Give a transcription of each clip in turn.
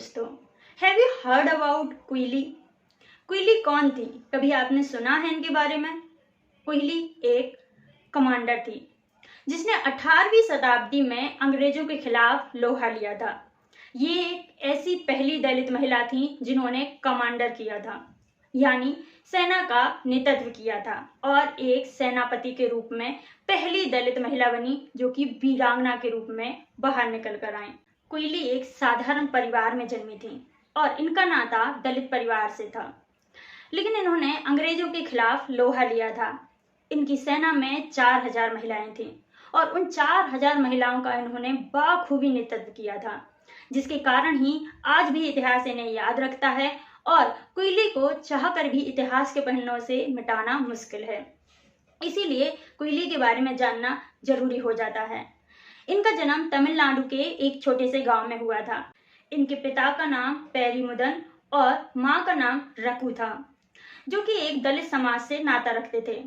दोस्तों, have you heard about क्विली? क्विली कौन थी? कभी आपने सुना है इनके बारे में? क्विली एक कमांडर थी जिसने 18वीं शताब्दी में अंग्रेजों के खिलाफ लोहा लिया था। ये एक ऐसी पहली दलित महिला थी जिन्होंने कमांडर किया था, यानी सेना का नेतृत्व किया था, और एक सेनापति के रूप में पहली दलित महिला बनी जो कि वीरांगना के रूप में बाहर निकल कर आई। क्विली एक साधारण परिवार में जन्मी थी और इनका नाता दलित परिवार से था, लेकिन इन्होंने अंग्रेजों के खिलाफ लोहा लिया था। इनकी सेना में 4000 महिलाएं थीं और उन 4000 महिलाओं का इन्होंने बाखूबी नेतृत्व किया था, जिसके कारण ही आज भी इतिहास इन्हें याद रखता है और क्विली को चाहकर भी इतिहास के पन्नों से मिटाना मुश्किल है। इसीलिए क्विली के बारे में जानना जरूरी हो जाता है। इनका जन्म तमिलनाडु के एक छोटे से गांव में हुआ था। इनके पिता का नाम पेरीमुदन और मां का नाम रकू था, जो कि एक दलित समाज से नाता रखते थे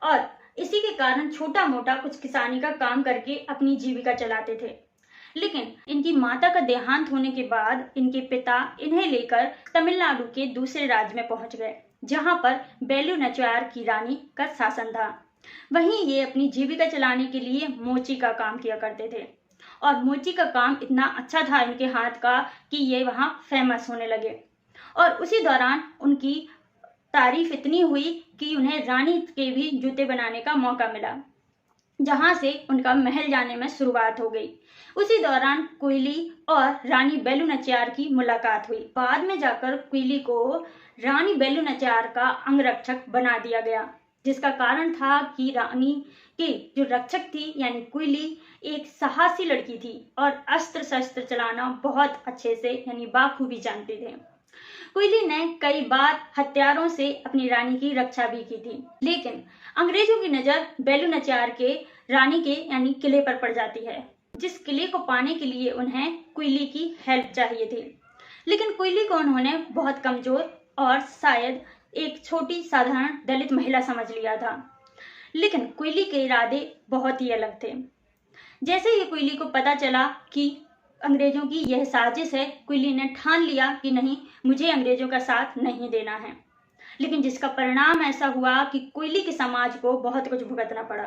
और इसी के कारण छोटा मोटा कुछ किसानी का काम करके अपनी जीविका चलाते थे। लेकिन इनकी माता का देहांत होने के बाद इनके पिता इन्हें लेकर तमिलनाडु के दूसरे राज्य में पहुंच गए, जहां पर बेलू नचियार की रानी का शासन था। वहीं ये अपनी जीविका चलाने के लिए मोची का काम किया करते थे और मोची का काम इतना अच्छा था इनके हाथ का कि ये वहां फेमस होने लगे और उसी दौरान उनकी तारीफ इतनी हुई कि उन्हें रानी के भी जूते बनाने का मौका मिला, जहां से उनका महल जाने में शुरुआत हो गई। उसी दौरान क्विली और रानी बेलू नचियार की मुलाकात हुई। बाद में जाकर क्विली को रानी बेलू नचियार का अंगरक्षक बना दिया गया, जिसका कारण था कि रानी की जो रक्षक थी यानी क्विली एक साहसी लड़की थी और अस्त्र शस्त्र चलाना बहुत अच्छे से यानी बाखूबी जानते थे। क्विली ने कई बार हत्यारों से अपनी रानी की रक्षा भी की थी, लेकिन अंग्रेजों की नजर बेलू नचियार के रानी के यानी किले पर पड़ जाती है, जिस किले को पाने के लिए उन्हें क्विली की हेल्प चाहिए थी। लेकिन क्विली को उन्होंने बहुत कमजोर और शायद एक छोटी साधारण दलित महिला समझ लिया था। लेकिन क्विली के इरादे बहुत ही अलग थे। जैसे ही क्विली को पता चला कि अंग्रेजों की यह साजिश है, क्विली ने ठान लिया कि नहीं, मुझे अंग्रेजों का साथ नहीं देना है। लेकिन जिसका परिणाम ऐसा हुआ कि क्विली के समाज को बहुत कुछ भुगतना पड़ा।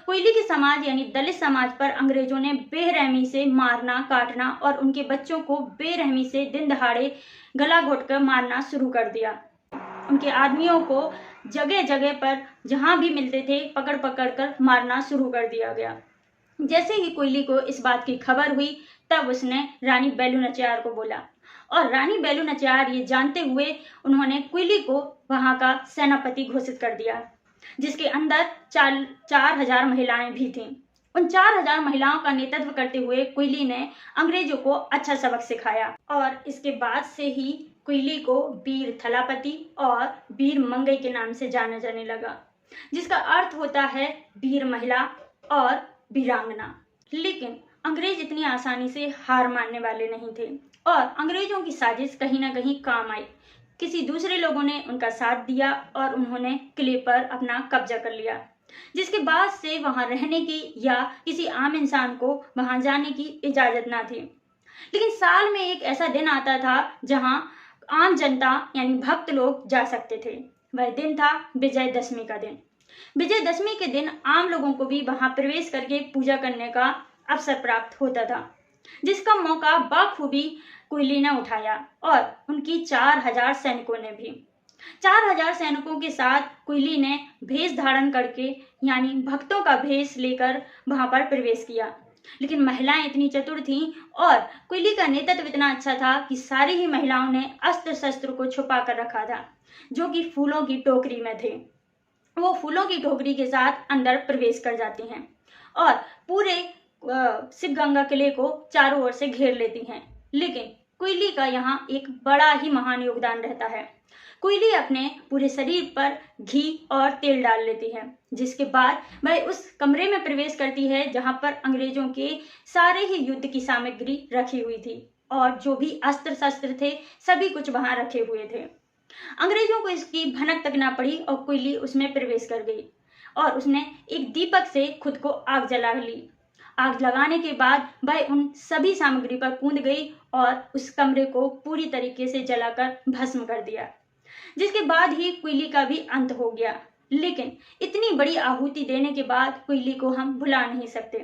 क्विली के समाज यानी दलित समाज पर अंग्रेजों ने बेरहमी से मारना, काटना और उनके बच्चों को बेरहमी से दिन दहाड़े गला घोटकर मारना शुरू कर दिया। उनके आदमियों को जगह जगह पर जहां भी मिलते थे पकड़ पकड़ कर मारना शुरू कर दिया गया। जैसे ही क्विली को इस बात की खबर हुई, तब उसने रानी बेलू नचियार को बोला और रानी बेलू नचियार ये जानते हुए उन्होंने क्विली को वहां का सेनापति घोषित कर दिया, जिसके अंदर 4000 महिलाएं भी थीं। उन 4000 महिलाओं का नेतृत्व करते हुए क्विली ने अंग्रेजों को अच्छा सबक सिखाया और इसके बाद से ही क्विली को वीर थलापति और वीर मंगई के नाम से जाना जाने लगा, जिसका अर्थ होता है वीर महिला और वीरांगना। लेकिन अंग्रेज इतनी आसानी से हार मानने वाले नहीं थे और अंग्रेजों की साजिश कहीं ना कहीं काम आई। किसी दूसरे लोगों ने उनका साथ दिया और उन्होंने किले पर अपना कब्जा कर लिया, जिसके बाद से वहां रहने की या किसी आम इंसान को वहां जाने की इजाजत ना थी। लेकिन साल में एक ऐसा दिन आता था जहां आम जनता यानी भक्त लोग जा सकते थे। वह दिन था विजयदशमी का दिन। विजयदशमी के दिन आम लोगों को भी वहां प्रवेश करके पूजा करने का अवसर प्राप्त होता था, जिसका मौका बखूबी क्विली ने उठाया और उनकी 4000 सैनिकों ने भी। 4000 सैनिकों के साथ क्विली ने भेष धारण करके यानी भक्तों का भेष लेकर वहां पर प्रवेश किया। लेकिन महिलाएं इतनी चतुर थीं और क्विली का नेतृत्व इतना अच्छा था कि सारी ही महिलाओं ने अस्त्र शस्त्र को छुपा कर रखा था, जो कि फूलों की टोकरी में थे। वो फूलों की टोकरी के साथ अंदर प्रवेश कर जाती हैं और पूरे शिव गंगा किले को चारों ओर से घेर लेती हैं। लेकिन क्विली का यहाँ एक बड़ा ही महान योगदान रहता है। क्विली अपने पूरे शरीर पर घी और तेल डाल लेती है, जिसके बाद वह उस कमरे में प्रवेश करती है जहां पर अंग्रेजों के सारे ही युद्ध की सामग्री रखी हुई थी और जो भी अस्त्र शस्त्र थे सभी कुछ वहां रखे हुए थे। अंग्रेजों को इसकी भनक तक ना पड़ी और क्विली उसमें प्रवेश कर गई और उसने एक दीपक से खुद को आग जला ली आग लगाने के बाद वह उन सभी सामग्री पर कूद गई और उस कमरे को पूरी तरीके से जलाकर भस्म कर दिया, जिसके बाद ही क्विली का भी अंत हो गया। लेकिन इतनी बड़ी आहुति देने के बाद क्विली को हम भुला नहीं सकते,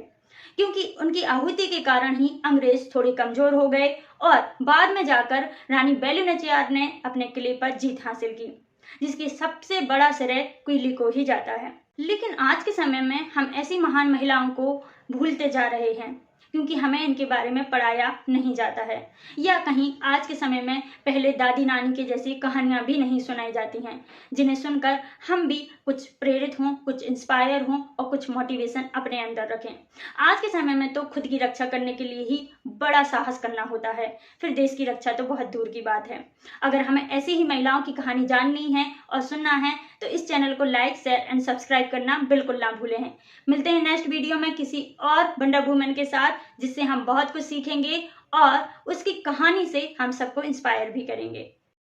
क्योंकि उनकी आहुति के कारण ही अंग्रेज थोड़े कमजोर हो गए और बाद में जाकर रानी बेलू नाचियार ने अपने किले पर जीत हासिल की, जिसकी सबसे बड़ा श्रेय क्विली को ही जाता है। लेकिन आज के समय में हम ऐसी महान महिलाओं को भूलते जा रहे हैं, क्योंकि हमें इनके बारे में पढ़ाया नहीं जाता है, या कहीं आज के समय में पहले दादी नानी की जैसी कहानियां भी नहीं सुनाई जाती हैं, जिन्हें सुनकर हम भी कुछ प्रेरित हों, कुछ इंस्पायर हों और कुछ मोटिवेशन अपने अंदर रखें। आज के समय में तो खुद की रक्षा करने के लिए ही बड़ा साहस करना होता है, फिर देश की रक्षा तो बहुत दूर की बात है। अगर हमें ऐसी ही महिलाओं की कहानी जाननी है और सुनना है तो इस चैनल को लाइक, शेयर एंड सब्सक्राइब करना बिल्कुल ना भूलें। मिलते हैं नेक्स्ट वीडियो में किसी और वंडर वुमन के साथ, जिससे हम बहुत कुछ सीखेंगे और उसकी कहानी से हम सबको इंस्पायर भी करेंगे।